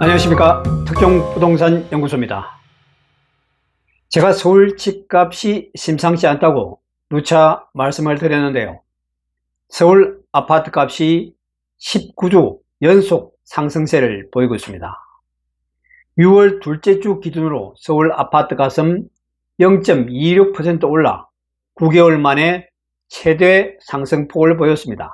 안녕하십니까. 특종부동산 연구소입니다. 제가 서울 집값이 심상치 않다고 누차 말씀을 드렸는데요. 서울 아파트값이 19주 연속 상승세를 보이고 있습니다. 6월 둘째 주 기준으로 서울 아파트값은 0.26% 올라 9개월 만에 최대 상승폭을 보였습니다.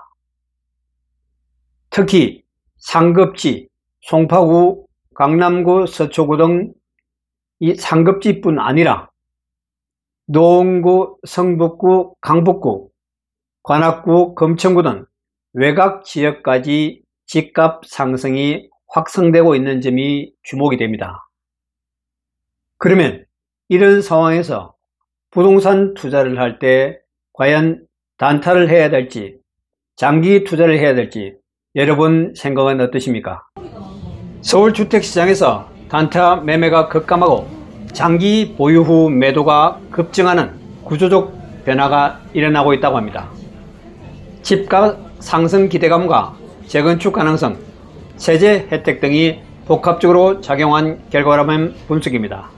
특히 상급지, 송파구, 강남구, 서초구 등 이 상급지뿐 아니라 노원구, 성북구, 강북구, 관악구, 금천구 등 외곽 지역까지 집값 상승이 확산되고 있는 점이 주목이 됩니다. 그러면 이런 상황에서 부동산 투자를 할 때 과연 단타를 해야 될지 장기 투자를 해야 될지 여러분 생각은 어떠십니까? 서울 주택시장에서 단타 매매가 급감하고 장기 보유 후 매도가 급증하는 구조적 변화가 일어나고 있다고 합니다. 집값 상승 기대감과 재건축 가능성, 세제 혜택 등이 복합적으로 작용한 결과라는 분석입니다.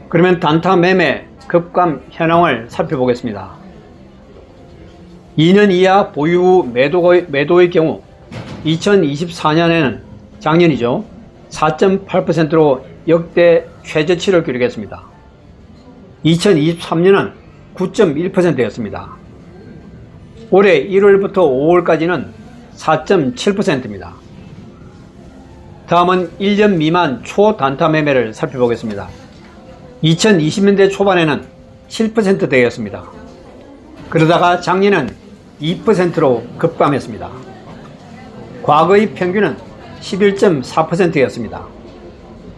그러면 단타 매매 급감 현황을 살펴보겠습니다. 2년 이하 보유 후 매도의 경우 2024년에는 작년이죠. 4.8%로 역대 최저치를 기록했습니다. 2023년은 9.1%였습니다. 올해 1월부터 5월까지는 4.7%입니다. 다음은 1년 미만 초단타 매매를 살펴보겠습니다. 2020년대 초반에는 7%대였습니다. 그러다가 작년은 2%로 급감했습니다. 과거의 평균은 11.4%였습니다.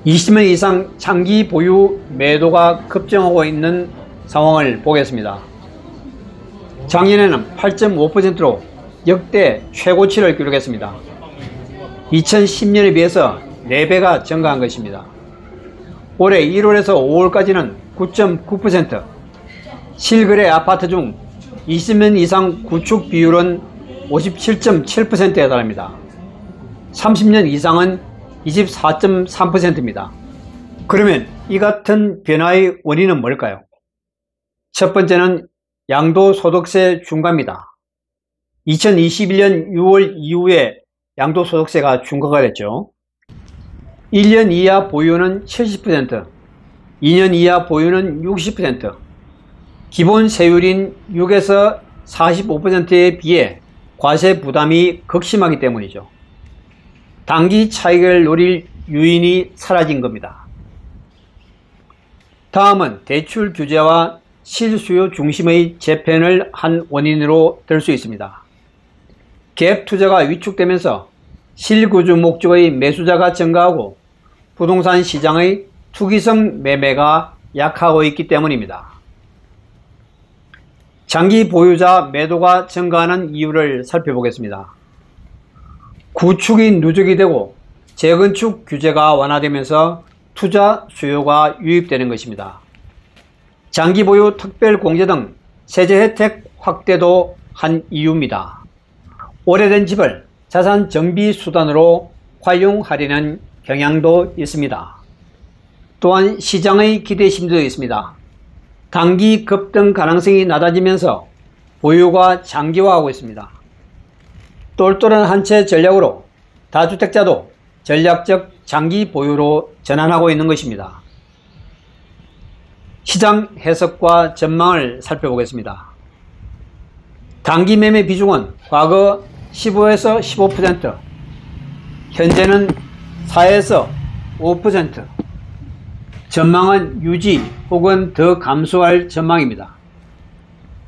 20년 이상 장기 보유 매도가 급증하고 있는 상황을 보겠습니다. 작년에는 8.5%로 역대 최고치를 기록했습니다. 2010년에 비해서 4배가 증가한 것입니다. 올해 1월에서 5월까지는 9.9%, 실거래 아파트 중 20년 이상 구축 비율은 57.7%에 달합니다. 30년 이상은 24.3%입니다. 그러면 이 같은 변화의 원인은 뭘까요? 첫 번째는 양도소득세 중과입니다. 2021년 6월 이후에 양도소득세가 중과가 됐죠. 1년 이하 보유는 70%, 2년 이하 보유는 60%, 기본 세율인 6에서 45%에 비해 과세 부담이 극심하기 때문이죠. 단기 차익을 노릴 유인이 사라진 겁니다. 다음은 대출 규제와 실수요 중심의 재편을 한 원인으로 들 수 있습니다. 갭 투자가 위축되면서 실구주 목적의 매수자가 증가하고 부동산 시장의 투기성 매매가 약하고 있기 때문입니다. 장기 보유자 매도가 증가하는 이유를 살펴보겠습니다. 구축이 누적이 되고 재건축 규제가 완화되면서 투자 수요가 유입되는 것입니다. 장기 보유 특별 공제 등 세제 혜택 확대도 한 이유입니다. 오래된 집을 자산 정비 수단으로 활용하려는 경향도 있습니다. 또한 시장의 기대심도 있습니다. 단기 급등 가능성이 낮아지면서 보유가 장기화하고 있습니다. 똘똘한 한 채 전략으로 다주택자도 전략적 장기 보유로 전환하고 있는 것입니다. 시장 해석과 전망을 살펴보겠습니다. 단기 매매 비중은 과거 15에서 15%, 현재는 4에서 5%, 전망은 유지 혹은 더 감소할 전망입니다.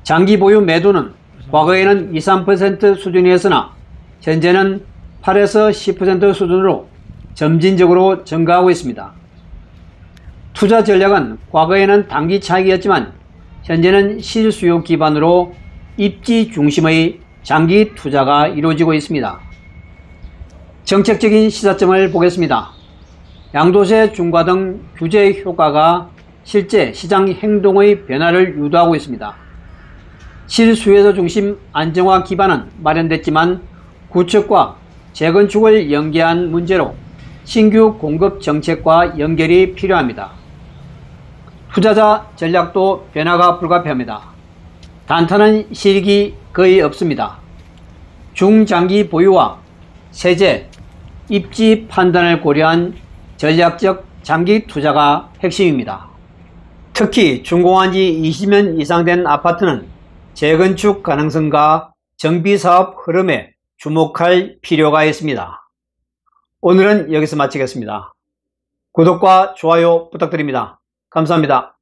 장기 보유 매도는 과거에는 2, 3% 수준이었으나 현재는 8에서 10% 수준으로 점진적으로 증가하고 있습니다. 투자 전략은 과거에는 단기 차익이었지만 현재는 실수요 기반으로 입지 중심의 장기 투자가 이루어지고 있습니다. 정책적인 시사점을 보겠습니다. 양도세 중과 등 규제 효과가 실제 시장 행동의 변화를 유도하고 있습니다. 실수요자 중심 안정화 기반은 마련됐지만 구축과 재건축을 연계한 문제로 신규 공급 정책과 연결이 필요합니다. 투자자 전략도 변화가 불가피합니다. 단타는 실익이 거의 없습니다. 중장기 보유와 세제, 입지 판단을 고려한 전략적 장기 투자가 핵심입니다. 특히 준공한 지 20년 이상 된 아파트는 재건축 가능성과 정비사업 흐름에 주목할 필요가 있습니다. 오늘은 여기서 마치겠습니다. 구독과 좋아요 부탁드립니다. 감사합니다.